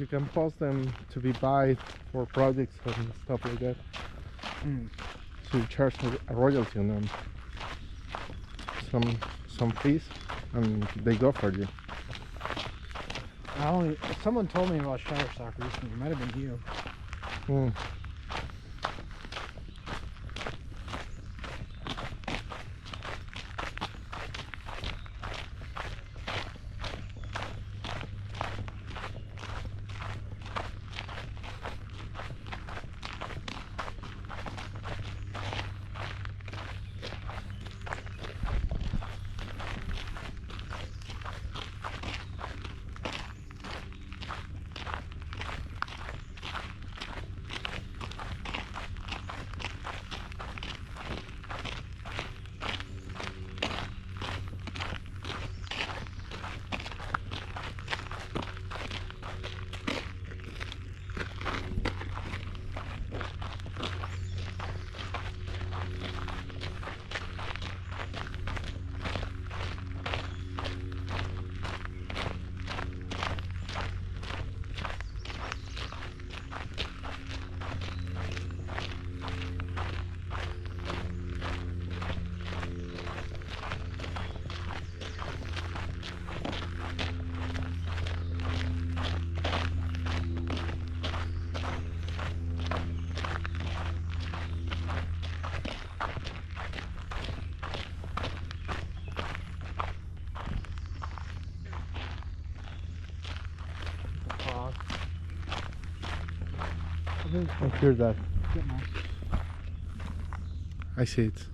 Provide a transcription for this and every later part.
you can post them to be buy for projects and stuff like that. So you charge a royalty on them, some fees, and they go for you. Someone told me about Shutterstock recently. It might have been you. I hear that. I see it.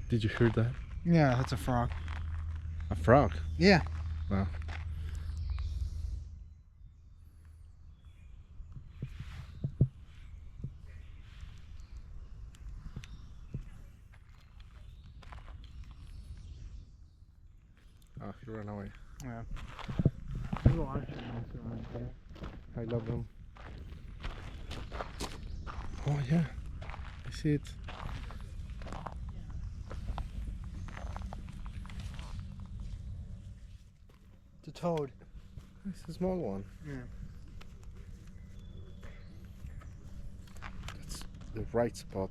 Did you hear that? Yeah, that's a frog. A frog? Yeah. Wow. Oh, he ran away. Yeah. There's a lot of chipmunks around here. I love them. Oh yeah, I see it. It's a toad. It's a small one. Yeah. That's the right spot.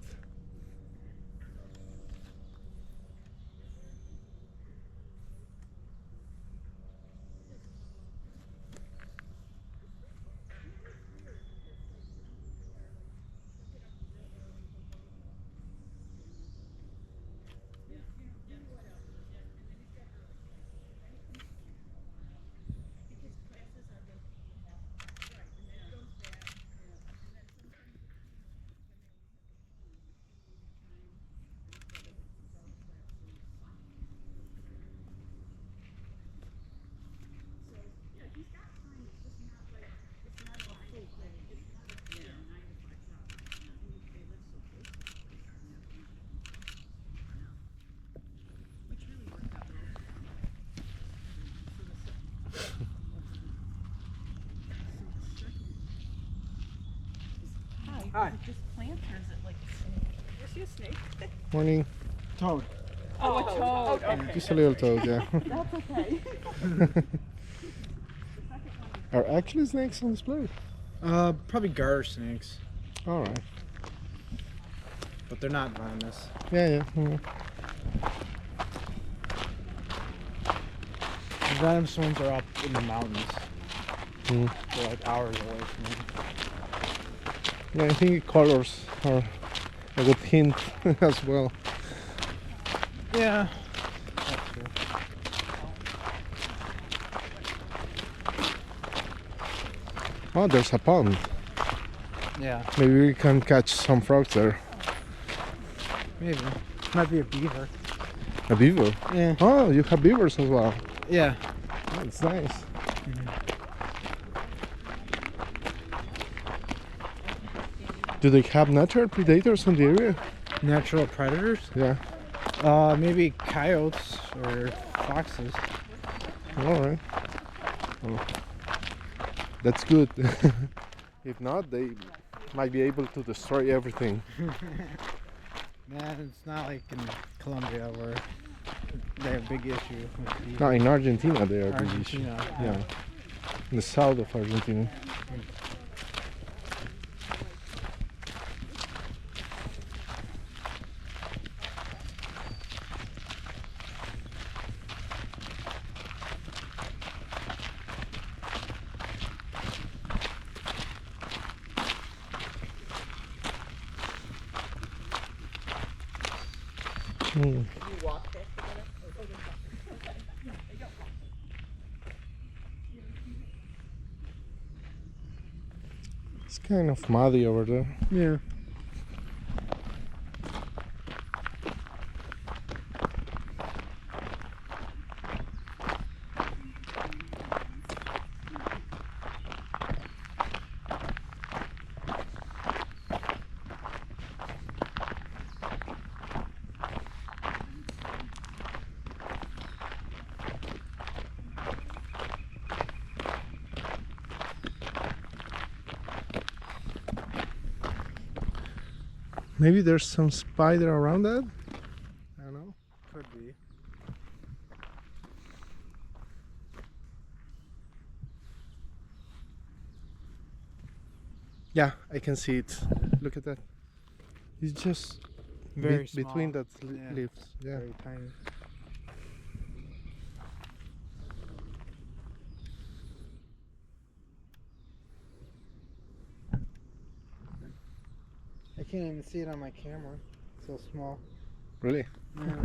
Hi. Is it just plants or is it like a snake? You see a snake? Morning. Toad. Oh, a toad. Okay. Just a little toad, yeah. That's okay. Are actually snakes on display? Probably garter snakes, Alright. but they're not venomous. Yeah. The venomous ones are up in the mountains. They're like hours away from me. Yeah, I think colors are a good hint as well. Yeah. That's true. Oh, there's a pond. Yeah, Maybe we can catch some frogs there. maybe. Might be a beaver. A beaver? Yeah. Oh, you have beavers as well. Yeah. That's nice. Do they have natural predators in the area? Natural predators? Yeah. Maybe coyotes or foxes. Alright. Oh. That's good. If not, they might be able to destroy everything. Man, it's not like in Colombia where they have a big issue with the No, in Argentina they are big issue. Argentina. Yeah, in the south of Argentina. Hmm. You walk there together? It's kind of muddy over there. Yeah. Maybe there's some spider around that? I don't know. Could be. Yeah, I can see it. Look at that. It's just Very small. between that Yeah. leaves. Yeah. Very tiny. I can't even see it on my camera. It's so small. Really? Yeah.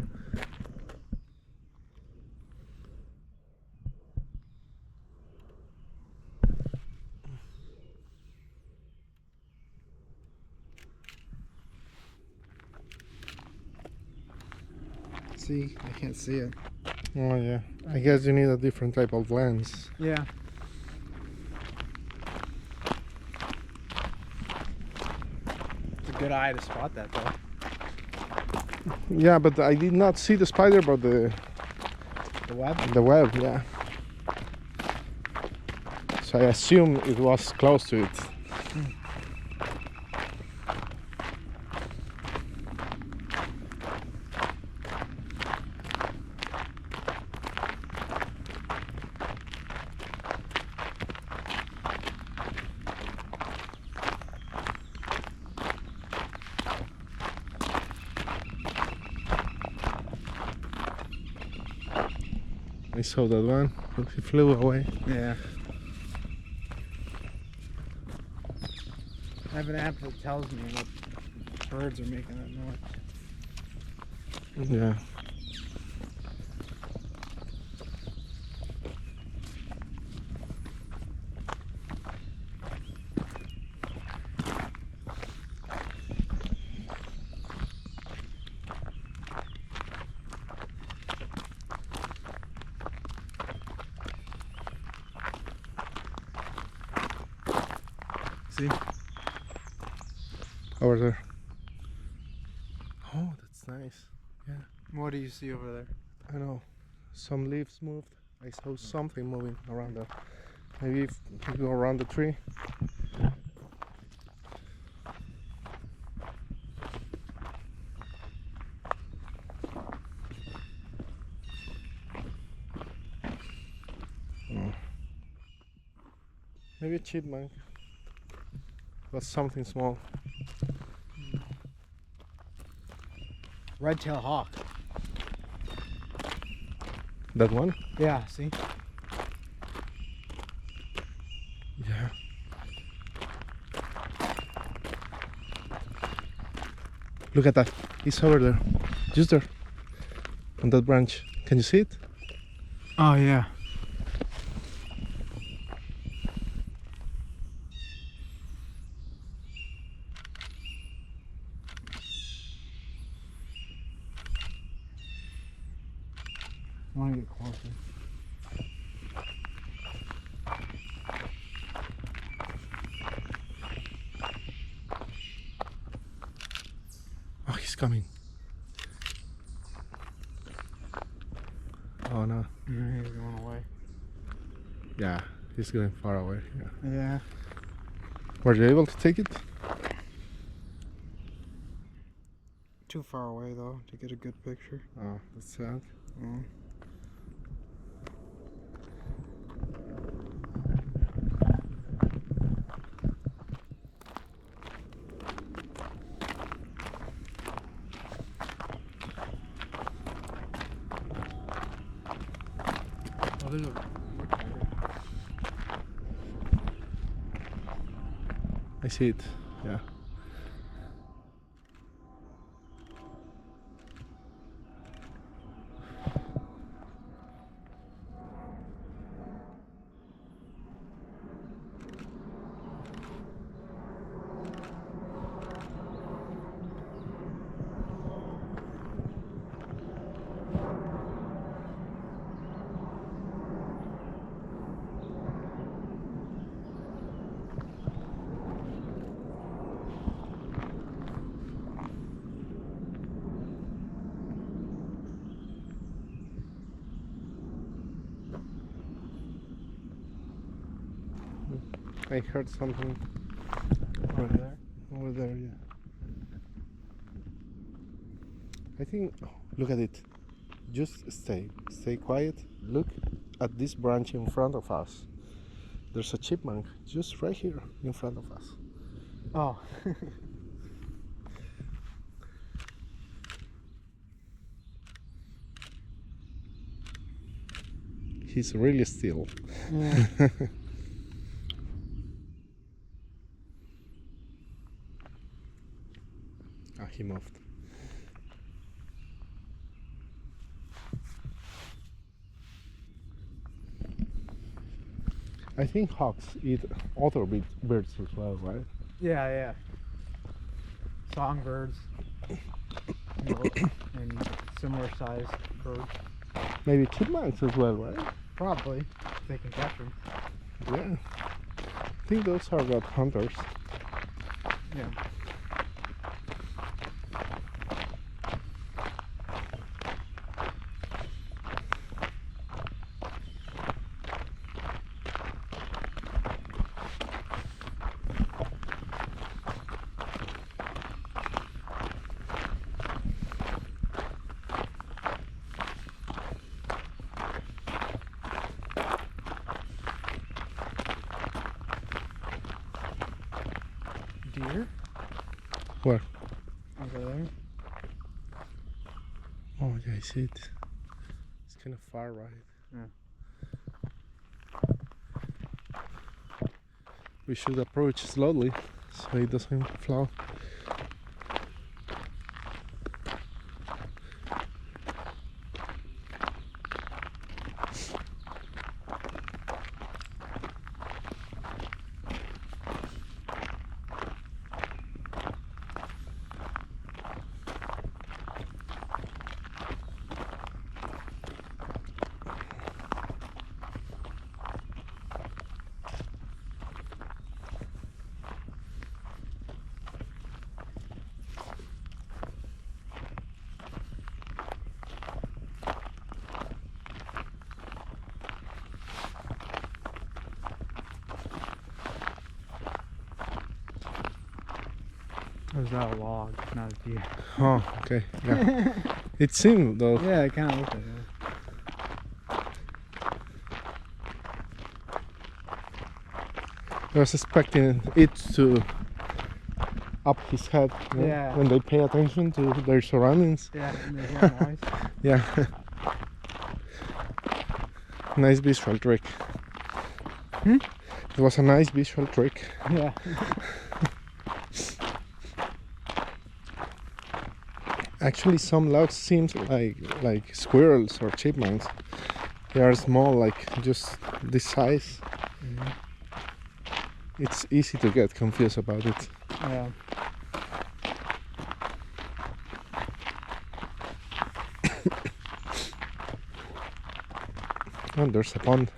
See, I can't see it. Oh yeah. I guess you need a different type of lens. Yeah. It's a good eye to spot that though. Yeah, but I did not see the spider, but The web? the web. Yeah. So I assume it was close to it. I saw that one, but he flew away. Yeah. I have an app that tells me what birds are making that noise. Yeah. See? Over there. Oh, that's nice. Yeah. What do you see over there? I know. Some leaves moved. I saw something moving around there. Maybe if you go around the tree. Maybe a chipmunk. But something small. Red-tailed hawk. That one? Yeah, see? Yeah. Look at that. It's over there. Just there. On that branch. Can you see it? Oh, yeah. I want to get closer. Oh, he's coming. Oh no. Yeah, he's going away. Yeah, he's going far away. Yeah. Yeah. Were you able to take it? Too far away though to get a good picture. Oh, that's sad. Mm. Oh, there's a woodpecker. I see it. Yeah. I heard something Over there. over there, yeah. I think, oh, look at it. Just stay quiet. Look at this branch in front of us. There's a chipmunk just right here in front of us. Oh. He's really still. Yeah. Ah, he moved. I think hawks eat other birds as well, right? Yeah, yeah. Songbirds and similar sized birds. Maybe chipmunks as well, right? Probably, if they can catch them. Yeah. I think those are good hunters. Yeah. Deer? Where? Over there. Oh, yeah, I see it. It's kind of far, right? Yeah. We should approach slowly so it doesn't fly. There's not a log, not a deer. Oh, okay. Yeah. It seemed though. Yeah, it kind of looks like that. I was expecting it to up his head, you know, Yeah. when they pay attention to their surroundings. Yeah, and they hear noise. Yeah. Nice visual trick. Hmm? It was a nice visual trick. Yeah. Actually, some logs seem like squirrels or chipmunks. They are small, like just this size. Mhm. It's easy to get confused about it. Yeah. Oh, there's a pond.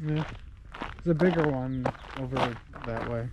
Yeah. There's a bigger one over that way.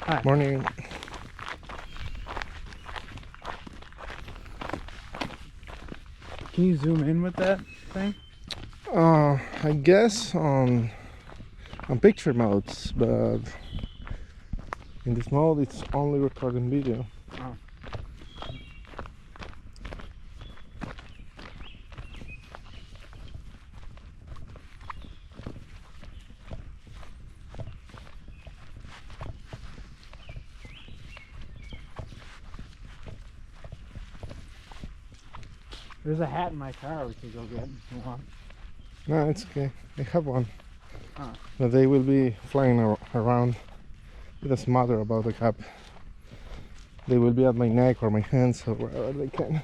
Hi. Morning. Can you zoom in with that thing? I guess on picture modes, but in this mode it's only recording video. Oh. There's a hat in my car we could go get if you want. No, it's okay. I have one. Oh. But they will be flying around. It doesn't matter about the cap. They will be at my neck or my hands or wherever they can.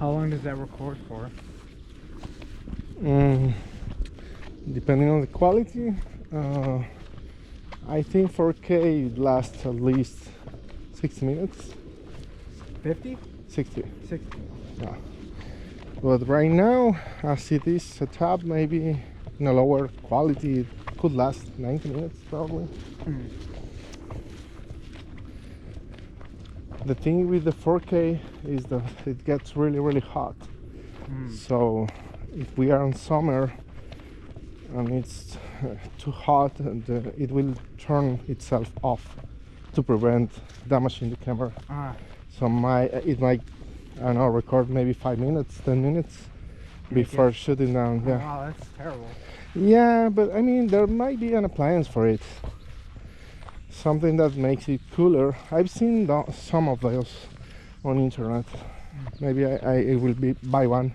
How long does that record for? Depending on the quality, I think 4K it lasts at least 60 minutes. 50? 60. 60. Yeah. But right now, as it is set up, maybe in a lower quality, it could last 90 minutes probably. Mm. The thing with the 4K is that it gets really hot. So if we are in summer and it's too hot, and it will turn itself off to prevent damaging the camera. So it might, I don't know, record maybe 5 minutes, 10 minutes before shutting down. Yeah. Wow, that's terrible. Yeah, but I mean, there might be an appliance for it. Something that makes it cooler. I've seen some of those on internet. Maybe I will buy one.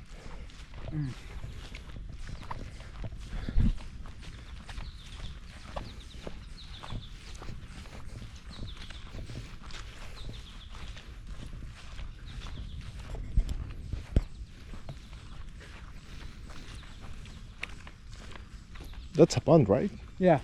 That's a pond, right? Yeah.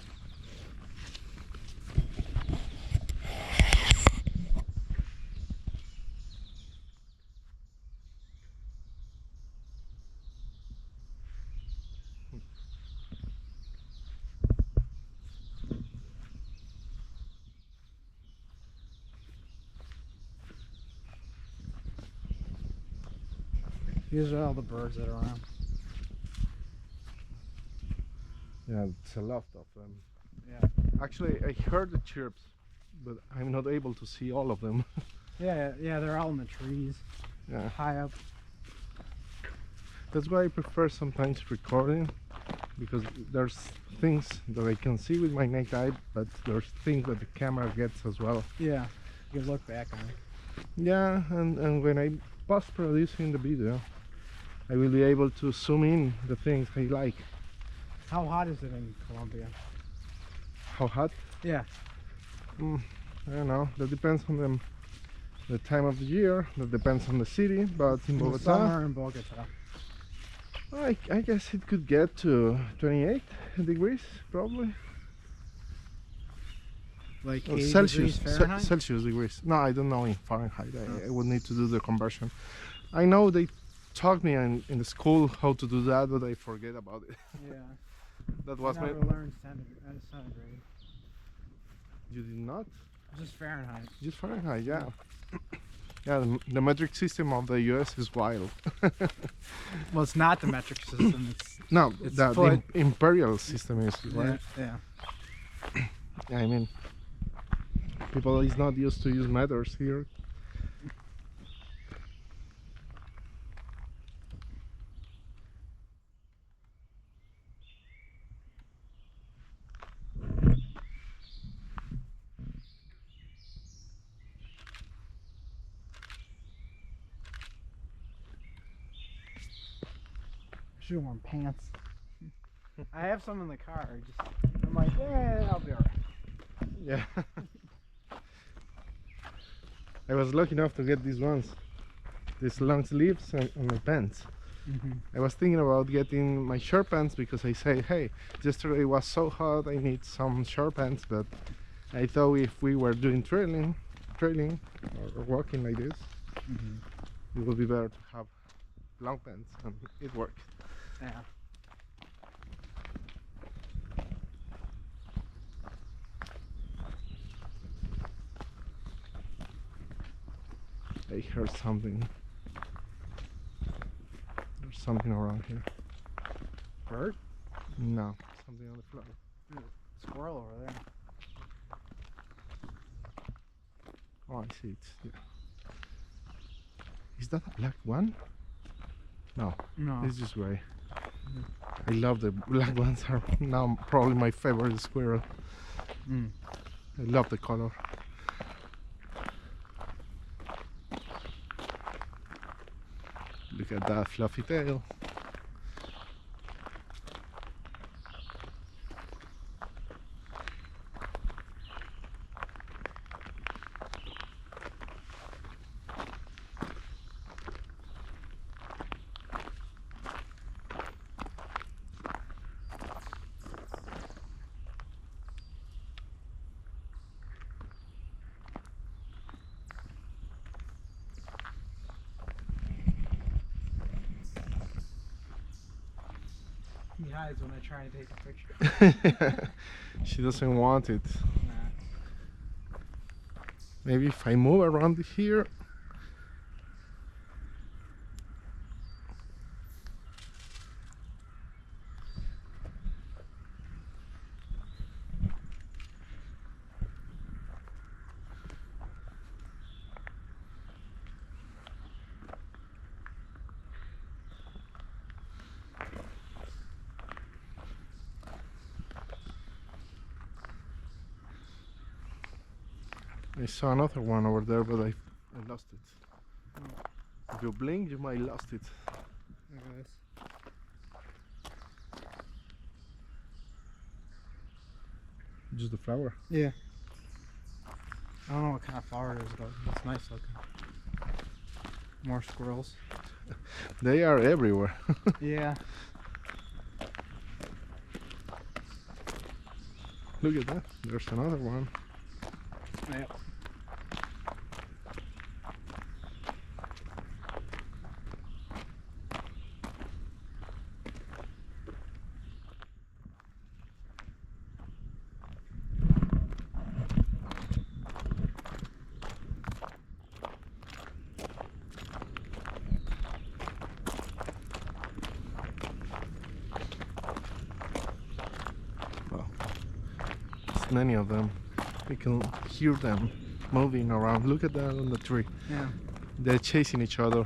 These are all the birds that are around. Yeah, it's a lot of them. Yeah. Actually, I heard the chirps, but I'm not able to see all of them. Yeah, they're all in the trees. Yeah. High up. That's why I prefer sometimes recording, because there's things that I can see with my naked eye, but there's things that the camera gets as well. Yeah. You can look back on it. Yeah, and when I post-producing the video, I will be able to zoom in the things I like. How hot is it in Colombia? How hot? Yeah. I don't know. That depends on the time of the year. That depends on the city. But in The Bogota, summer in Bogota. I guess it could get to 28 degrees probably. Like Oh, 80 Celsius, degrees Fahrenheit? Celsius degrees. No, I don't know in Fahrenheit. I would need to do the conversion. I know they taught me in the school how to do that, but I forget about it. Yeah. That was I my. never learned centigrade. You did not? Just Fahrenheit. Just Fahrenheit, yeah. Yeah, the metric system of the US is wild. Well, it's not the metric system. It's No, It's the foot. imperial system is, right? Yeah. I mean, people is not used to use meters here. Should have worn pants. I have some in the car. I'm like, yeah, I'll be alright. Yeah. I was lucky enough to get these ones, these long sleeves on my pants. I was thinking about getting my short pants because I say, hey, yesterday was so hot, I need some short pants, but I thought if we were doing trailing or walking like this, it would be better to have long pants, and it worked. Yeah. I heard something. There's something around here. Bird? No, something on the floor. There's a squirrel over there. Oh, I see it. Yeah. Is that a black one? No, No. it's just gray. I love the black ones. Are now probably my favorite squirrel. I love the color. Look at that fluffy tail. He hides when I try to take a picture. She doesn't want it. Nah. Maybe if I move around here. I saw another one over there, but I lost it. If you blink, you might lost it. Look at this. Just the flower. Yeah. I don't know what kind of flower it is, but it's nice looking. More squirrels. They are everywhere. Yeah. Look at that. There's another one. Yep. Well, there's many of them. We can hear them moving around. Look at that on the tree. Yeah. They're chasing each other.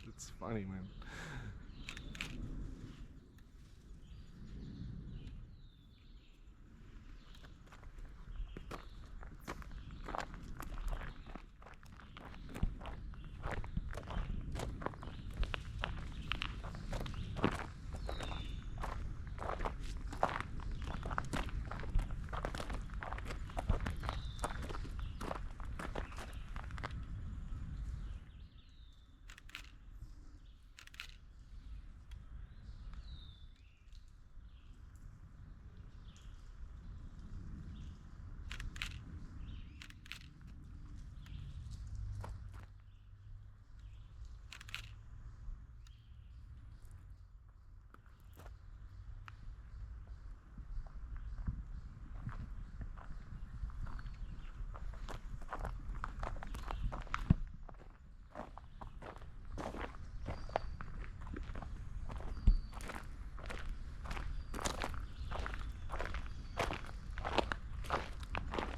It's funny, man.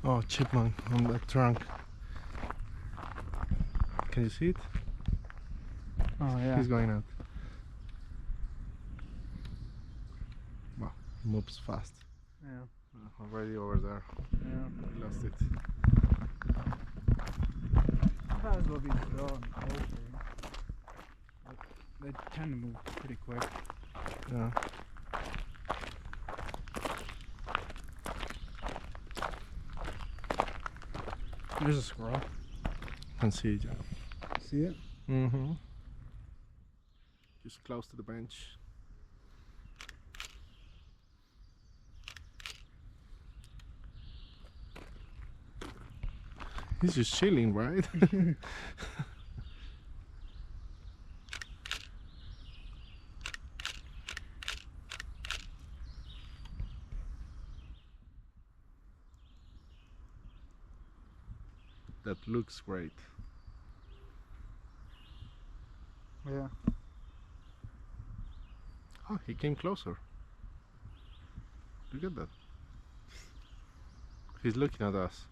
Oh, chipmunk on the trunk. Can you see it? Oh yeah. He's going out. Wow, he moves fast. Yeah. Already over there. Yeah. We lost it. Sometimes we'll be still and closer. they tend to move pretty quick. Yeah. There's a squirrel. Can see it. Yeah. See it? Mm-hmm. Just close to the bench. He's just chilling, right? That looks great. Yeah. Oh, he came closer. Look at that. He's looking at us.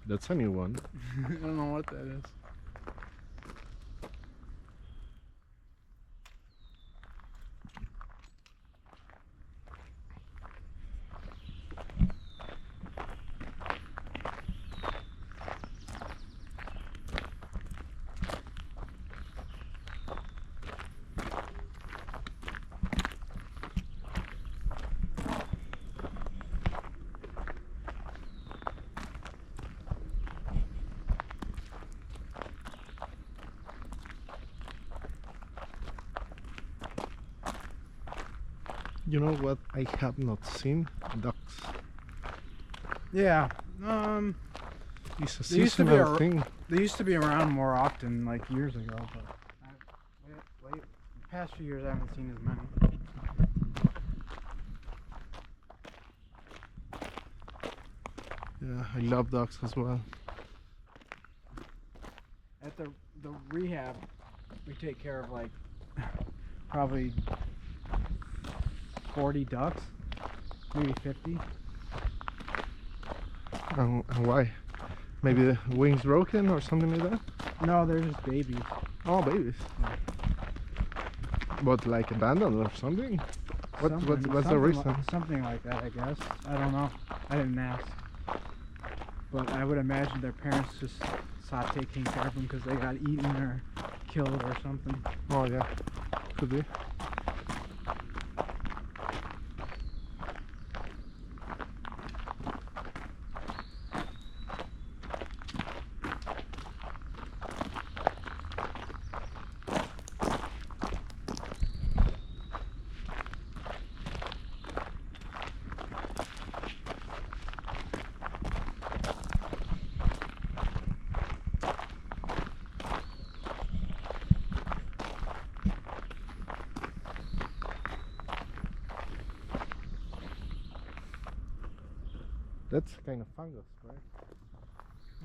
That's a new one. I don't know what that is. You know what I have not seen? Ducks. Yeah. It's a They used to be seasonal a- thing. They used to be around more often, like years ago, but the past few years I haven't seen as many. Yeah, I love ducks as well. At the rehab, we take care of like probably 40 ducks, maybe 50. And why? Maybe the wings broken or something like that? No, they're just babies. Oh, babies. But like abandoned or something? What's the Something reason? Something like that, I guess. I don't know. I didn't ask. But I would imagine their parents just stopped taking care of them because they got eaten or killed or something. Oh yeah, could be. That's kind of fungus, right?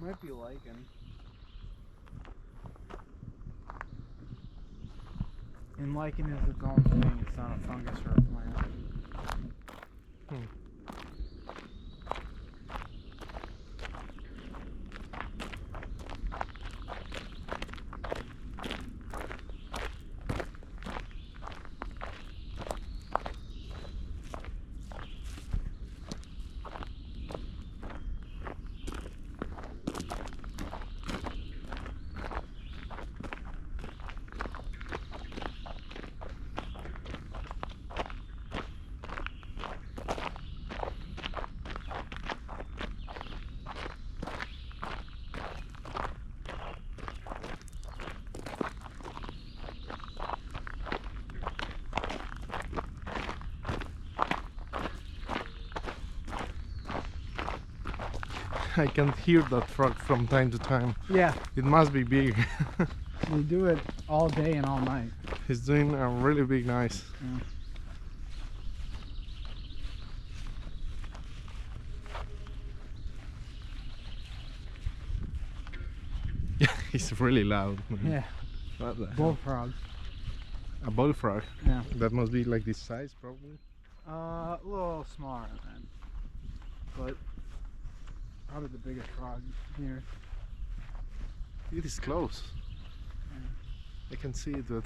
Might be lichen. And lichen is its own thing. It's not a fungus or a plant. I can hear that frog from time to time. Yeah, It must be big. they do it all day and all night. He's doing a really big noise. Yeah. Yeah, he's really loud. Man. Yeah. What the hell? Bullfrog. A bullfrog. Yeah. That must be like this size, probably. A little smaller than, but probably the biggest frog here. It is close. Yeah. I can see it, but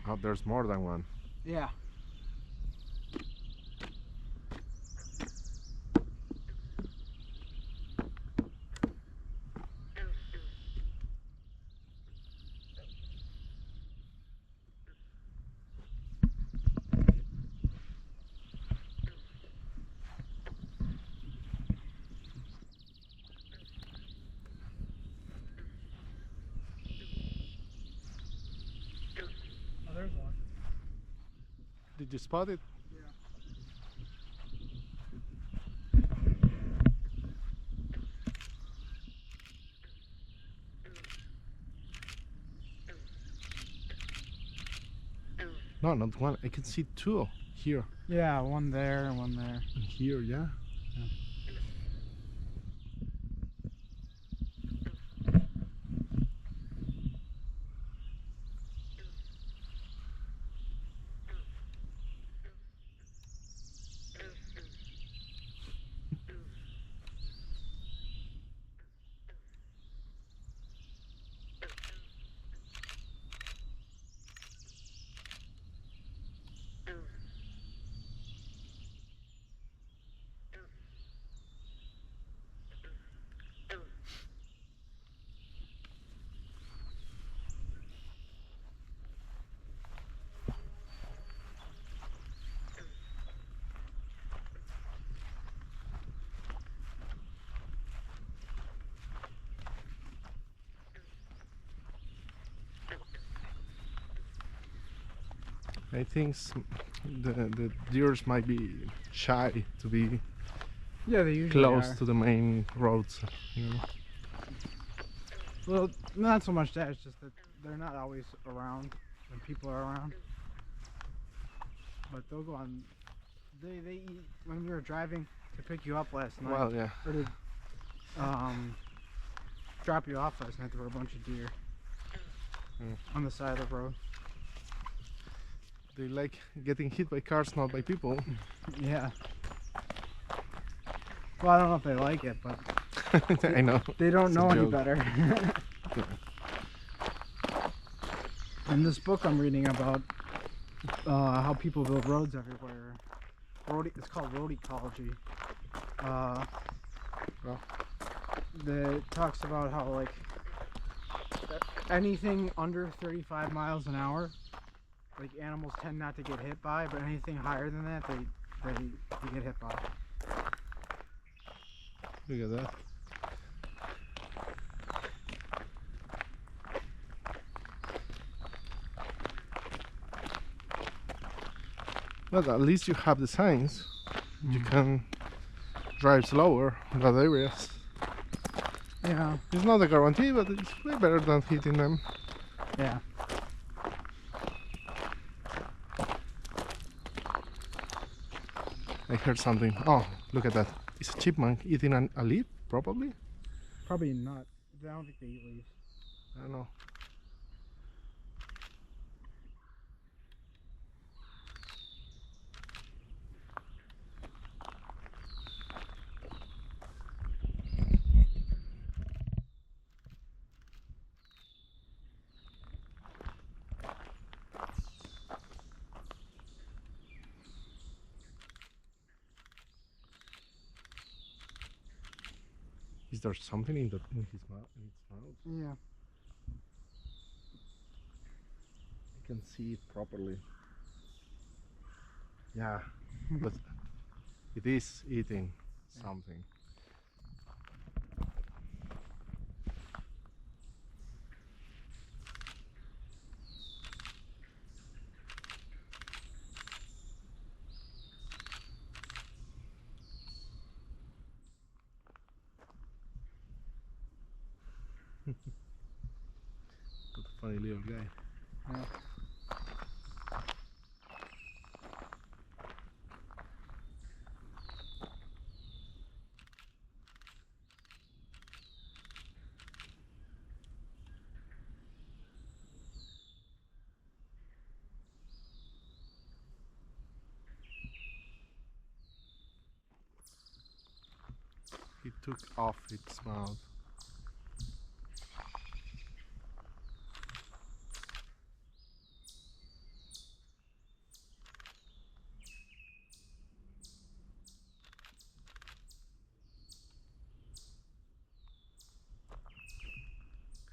oh, there's more than one. Yeah. Oh, there's one. Did you spot it? Yeah. No, not one. I can see two here Yeah, one there and one there. and here. Yeah. I think the deers might be shy to be Yeah, they usually close are. to the main roads. You know? Well, not so much that, it's just that they're not always around when people are around. But they'll go on. They eat when we were driving to pick you up last night. Well, yeah. Or to drop you off last night. There were a bunch of deer on the side of the road. They like getting hit by cars, not by people. Yeah. Well, I don't know if they like it, but I know. they don't It's a know any joke. better. In this book I'm reading about how people build roads everywhere. It's called road ecology. Well. It talks about how like anything under 35 miles an hour, like animals tend not to get hit by, but anything higher than that, they get hit by. Look at that. But at least you have the signs. You can drive slower in that areas. Yeah. It's not a guarantee, but it's way better than hitting them. Yeah. I heard something. Oh, look at that. It's a chipmunk eating a leaf, probably? Probably not. I don't think they eat leaves. I don't know. Is there something in its mouth? Yeah. I can see it properly. Yeah, but it is eating something. What a funny little guy. Yeah. took off its mouth.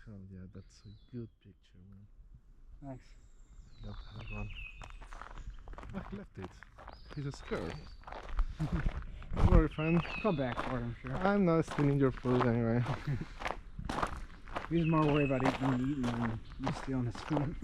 Hell yeah, that's a good picture, man. Thanks. Love that one. Oh, he left it. He's scared. Don't worry, friend. Come back for it, I'm sure. I'm not stealing your food anyway. He's more worried about eating than you stealing his food.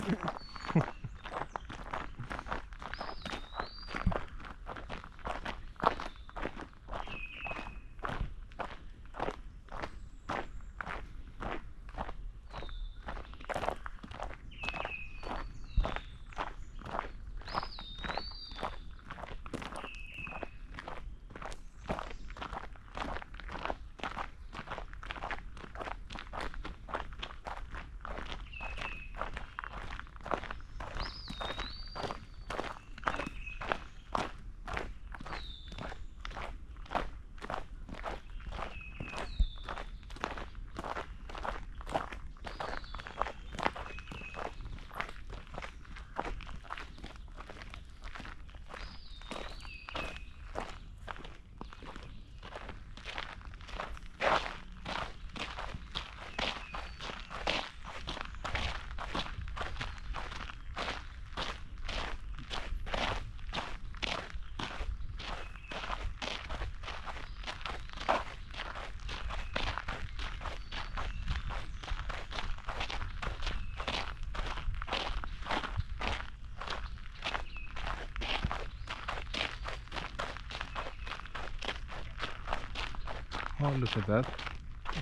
Oh, look at that.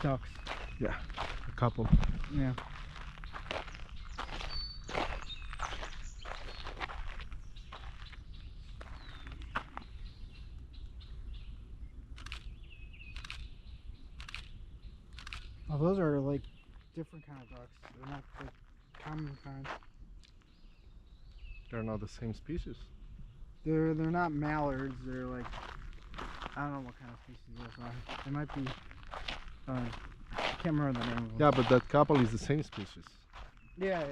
Ducks. Yeah, a couple. Yeah. Oh, those are like different kind of ducks. They're not like common kind. They're not the same species. They're not mallards. They're like, I don't know what kind of species those are. They might be. I can't remember the name of them. Yeah, but that couple is the same species. Yeah.